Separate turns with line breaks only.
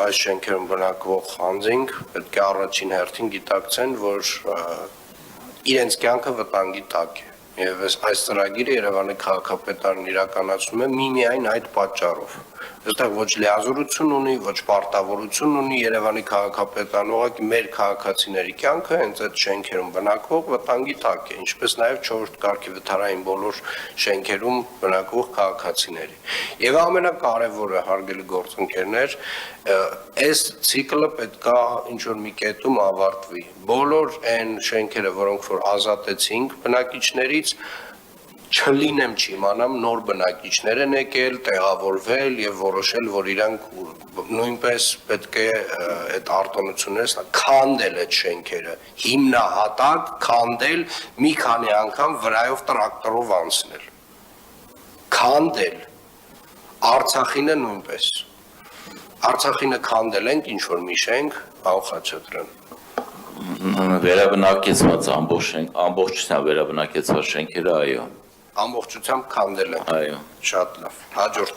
այս շենքերում բնակվող անձինք պետք է առաջին հերթին գիտակցեն, որ իրենց կյանքը վտանգի տակ է։ Եվ այս ծրագիրը Երևանի քաղաքապետարան իրականացնում է միմիայն այդ պատճառով։ Այստեղ ոչ լիազորություն ունի, ոչ պարտավորություն ունի Երևանի քաղաքապետարան, ուղղակի մեր քաղաքացիների կյանքը հենց այդ շենքերում բնակվող վտանգի տակ է, ինչպես նաև 4-րդ կարգի վթարային բոլոր շենքերում բնակվող քաղաքացիների։ Եվ ամենակարևորը, հարգելի գործընկերներ, այս ցիկլը պետքա ինչ-որ մի կետում ավարտվի։ Բոլոր այն շենքերը, որոնք որ ազատեցինք բնակիչներից, չլինեմ չիմանամ նոր բնակիչներ են եկել, տեղավորվել եւ որոշել, որ իրանք նույնպես պետք է այդ արտոնությունները քանդել այդ շենքերը, հիմնահատակ քանդել, մի քանի անգամ վրայով տրակտորով անցնել։ Քանդել։ Արցախինը նույնպես։ Արցախինը քանդել ենք ինչ որ մի շենք, Պարոն Խաչատրյան։
Վերաբնակեցված ամբողջությամբ վերաբնակեցված շենքերը, այո։
Ամբողջությամբ քանդել ենք։
Այո։
Շատ լավ։ Հաջորդ